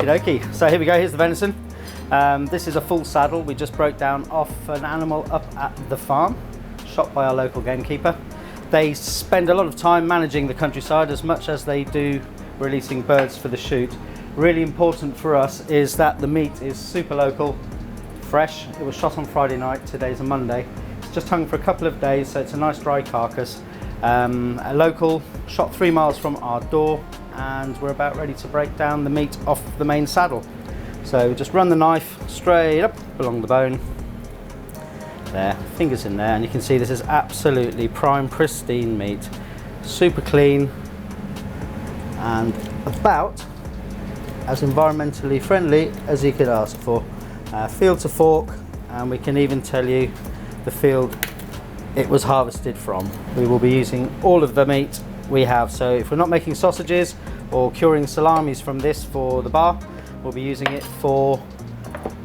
dokie, so here we go, here's the venison. This is a full saddle. We just broke down off an animal up at the farm, shot by our local gamekeeper. They spend a lot of time managing the countryside as much as they do releasing birds for the shoot. Really important for us is that the meat is super local, fresh. It was shot on Friday night, today's a Monday. It's just hung for a couple of days, so it's a nice dry carcass. A local, shot 3 miles from our door, and we're about ready to break down the meat off the main saddle. So just run the knife straight up along the bone. There, fingers in there, and you can see this is absolutely prime, pristine meat. Super clean and about as environmentally friendly as you could ask for. Field to fork, and we can even tell you the field it was harvested from. We will be using all of the meat we have, so if we're not making sausages or curing salamis from this for the bar, we'll be using it for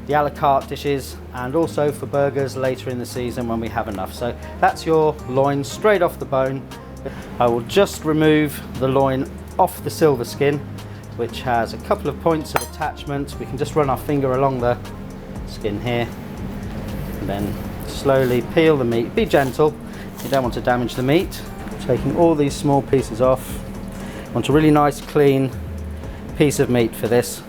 the a la carte dishes and also for burgers later in the season when we have enough. So that's your loin straight off the bone. I will just remove the loin off the silver skin, which has a couple of points of attachment. We can just run our finger along the skin here and then slowly peel the meat. Be gentle, you don't want to damage the meat. Taking all these small pieces off. Want a really nice clean piece of meat for this.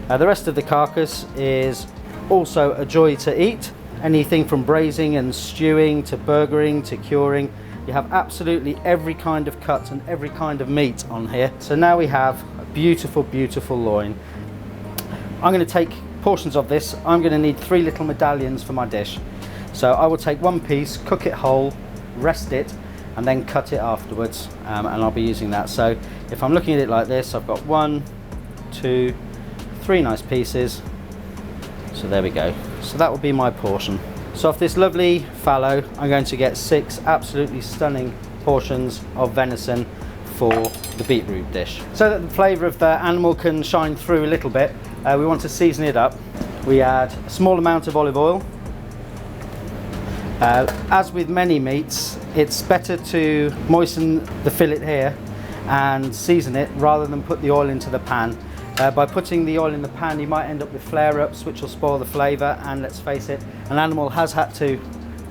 The rest of the carcass is also a joy to eat. Anything from braising and stewing to burgering to curing. You have absolutely every kind of cut and every kind of meat on here. So now we have a beautiful, beautiful loin. I'm going to take portions of this. I'm going to need 3 little medallions for my dish. So I will take one piece, cook it whole, rest it, and then cut it afterwards, and I'll be using that. So if I'm looking at it like this, I've got 1, 2, 3 nice pieces. So there we go. So that will be my portion. So off this lovely fallow, I'm going to get 6 absolutely stunning portions of venison for the beetroot dish. So that the flavour of the animal can shine through a little bit, we want to season it up. We add a small amount of olive oil. As with many meats, it's better to moisten the fillet here and season it rather than put the oil into the pan. By putting the oil in the pan, you might end up with flare-ups, which will spoil the flavour, and let's face it, an animal has had to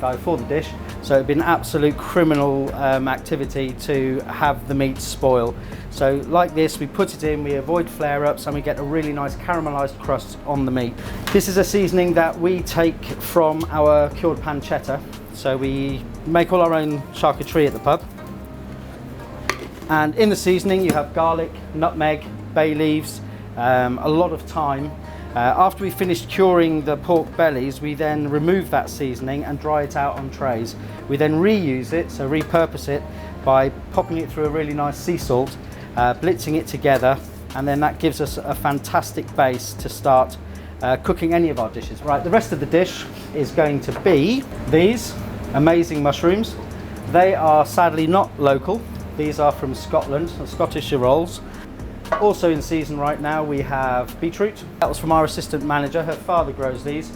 die for the dish, so it'd be an absolute criminal activity to have the meat spoil. So like this, we put it in, we avoid flare-ups, and we get a really nice caramelised crust on the meat. This is a seasoning that we take from our cured pancetta, so we make all our own charcuterie at the pub. And in the seasoning you have garlic, nutmeg, bay leaves, a lot of thyme. After we finished curing the pork bellies, we then remove that seasoning and dry it out on trays. We then reuse it, so repurpose it by popping it through a really nice sea salt, blitzing it together, and then that gives us a fantastic base to start cooking any of our dishes. Right, the rest of the dish is going to be these amazing mushrooms. They are sadly not local. These are from Scotland, the Scottish rolls. Also in season right now we have beetroot. That was from our assistant manager, her father grows these.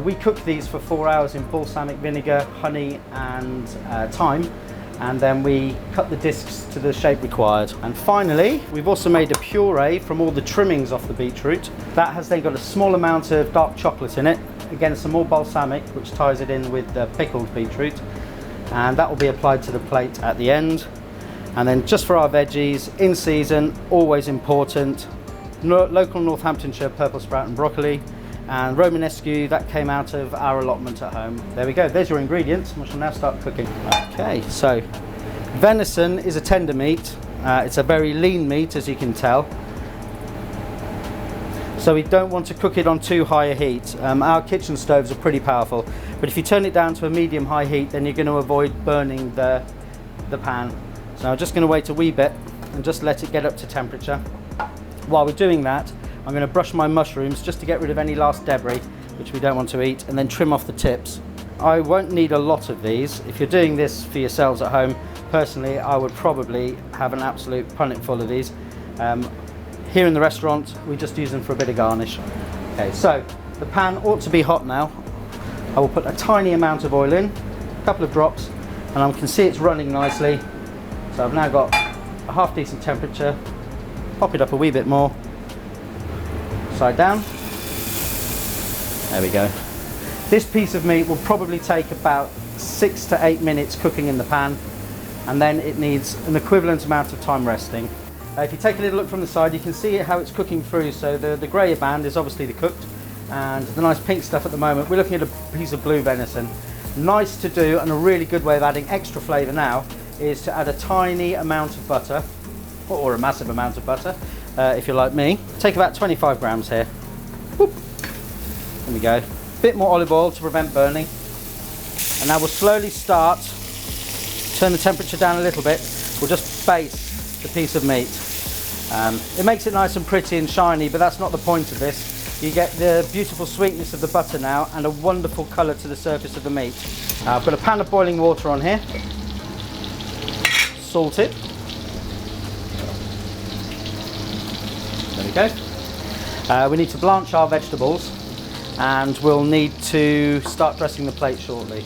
We cook these for 4 hours in balsamic vinegar, honey and thyme, and then we cut the discs to the shape required. And finally, we've also made a puree from all the trimmings off the beetroot. That has then got a small amount of dark chocolate in it. Again, some more balsamic, which ties it in with the pickled beetroot. And that will be applied to the plate at the end. And then just for our veggies, in season, always important, local Northamptonshire purple sprout and broccoli, and Romanesque, that came out of our allotment at home. There we go, there's your ingredients, and we shall now start cooking. Okay, so venison is a tender meat. It's a very lean meat, as you can tell. So we don't want to cook it on too high a heat. Our kitchen stoves are pretty powerful, but if you turn it down to a medium-high heat, then you're going to avoid burning the pan. So I'm just going to wait a wee bit and just let it get up to temperature. While we're doing that, I'm going to brush my mushrooms just to get rid of any last debris which we don't want to eat, and then trim off the tips. I won't need a lot of these. If you're doing this for yourselves at home, personally I would probably have an absolute punnet full of these. Here in the restaurant we just use them for a bit of garnish. Okay, so the pan ought to be hot now. I will put a tiny amount of oil in, a couple of drops, and I can see it's running nicely. So I've now got a half decent temperature. Pop it up a wee bit more. Upside down. There we go. This piece of meat will probably take about 6 to 8 minutes cooking in the pan, and then it needs an equivalent amount of time resting. If you take a little look from the side, you can see how it's cooking through. So the grey band is obviously the cooked, and the nice pink stuff at the moment, we're looking at a piece of blue venison. Nice to do, and a really good way of adding extra flavour now is to add a tiny amount of butter, or a massive amount of butter, if you're like me. Take about 25 grams here. Whoop. There we go. Bit more olive oil to prevent burning. And now we'll slowly start, turn the temperature down a little bit. We'll just baste the piece of meat. It makes it nice and pretty and shiny, but that's not the point of this. You get the beautiful sweetness of the butter now and a wonderful colour to the surface of the meat. I've got a pan of boiling water on here. Salt it. There we go. We need to blanch our vegetables, and we'll need to start dressing the plate shortly.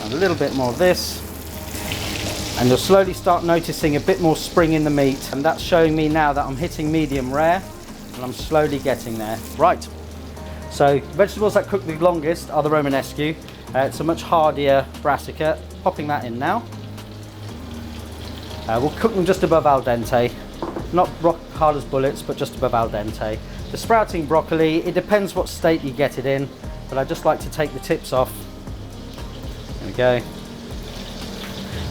And a little bit more of this, and you'll slowly start noticing a bit more spring in the meat, and that's showing me now that I'm hitting medium rare, and I'm slowly getting there. Right, so vegetables that cook the longest are the Romanesque. It's a much hardier brassica. Popping that in now. We'll cook them just above al dente, not rock hard as bullets, but just above al dente. The sprouting broccoli, it depends what state you get it in, but I just like to take the tips off. There we go.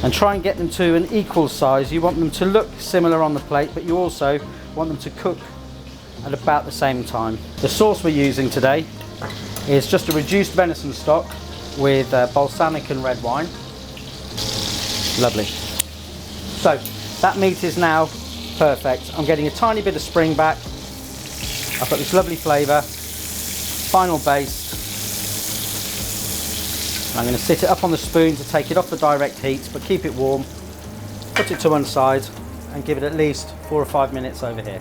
And try and get them to an equal size. You want them to look similar on the plate, but you also want them to cook at about the same time. The sauce we're using today is just a reduced venison stock with balsamic and red wine. Lovely. So that meat is now perfect. I'm getting a tiny bit of spring back. I've got this lovely flavour. Final baste. I'm going to sit it up on the spoon to take it off the direct heat, but keep it warm. Put it to one side and give it at least 4 or 5 minutes over here.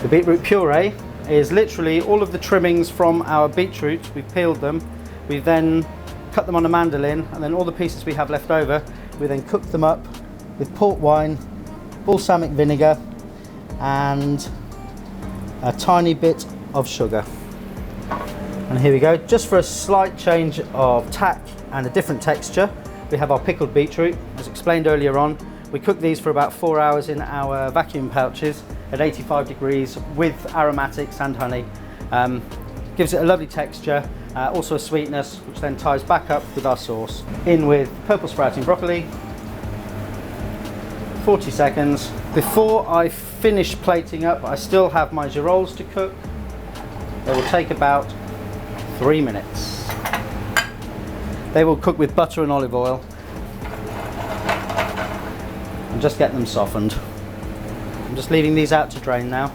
The beetroot puree is literally all of the trimmings from our beetroot. We've peeled them. We then cut them on a mandolin, and then all the pieces we have left over, we then cook them up with port wine, balsamic vinegar, and a tiny bit of sugar. And here we go, just for a slight change of tack and a different texture, we have our pickled beetroot. As explained earlier on, we cook these for about 4 hours in our vacuum pouches at 85 degrees with aromatics and honey. Gives it a lovely texture, also a sweetness, which then ties back up with our sauce. In with purple sprouting broccoli. 40 seconds. Before I finish plating up, I still have my girolles to cook. They will take about 3 minutes. They will cook with butter and olive oil and just get them softened. I'm just leaving these out to drain now.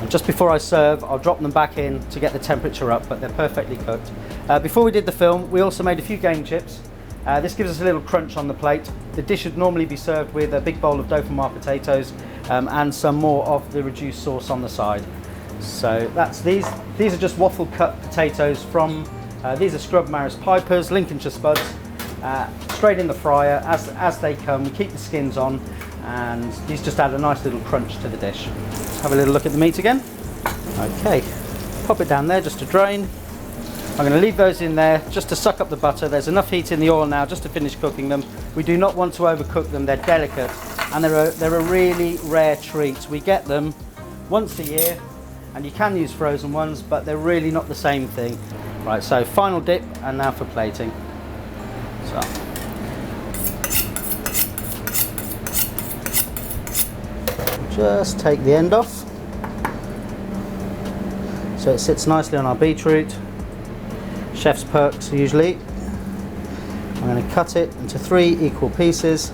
And just before I serve, I'll drop them back in to get the temperature up, but they're perfectly cooked. Before we did the film, we also made a few game chips. This gives us a little crunch on the plate. The dish should normally be served with a big bowl of Dauphinoise potatoes and some more of the reduced sauce on the side. So that's these. These are just waffle cut potatoes from, these are scrub Maris Pipers, Lincolnshire spuds, straight in the fryer as they come. We keep the skins on, and these just add a nice little crunch to the dish. Let's have a little look at the meat again. Okay, pop it down there just to drain. I'm going to leave those in there just to suck up the butter. There's enough heat in the oil now just to finish cooking them. We do not want to overcook them. They're delicate, and they're a really rare treat. We get them once a year, and you can use frozen ones, but they're really not the same thing. Right, so final dip, and now for plating. So. Just take the end off, so it sits nicely on our beetroot. Chef's perks usually. I'm going to cut it into 3 equal pieces.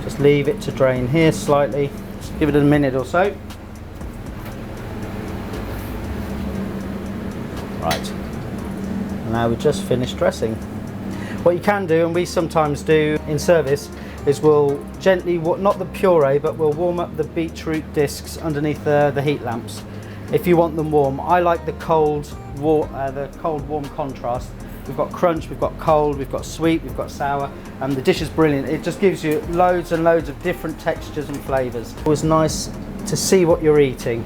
Just leave it to drain here slightly. Just give it a minute or so. Right. Now we just finished dressing. What you can do, and we sometimes do in service, is we'll gently, not the puree, but we'll warm up the beetroot discs underneath the heat lamps if you want them warm. I like the cold warm contrast. We've got crunch, we've got cold, we've got sweet, we've got sour, and the dish is brilliant. It just gives you loads and loads of different textures and flavours. Always nice to see what you're eating.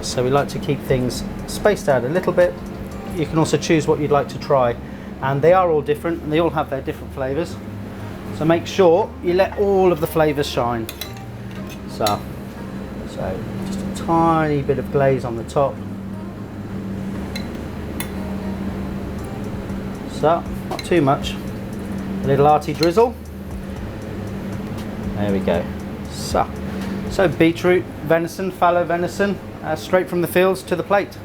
So we like to keep things spaced out a little bit. You can also choose what you'd like to try, and they are all different and they all have their different flavours. So make sure you let all of the flavours shine. So just a tiny bit of glaze on the top. So not too much. A little arty drizzle. There we go. So beetroot venison, fallow venison, straight from the fields to the plate.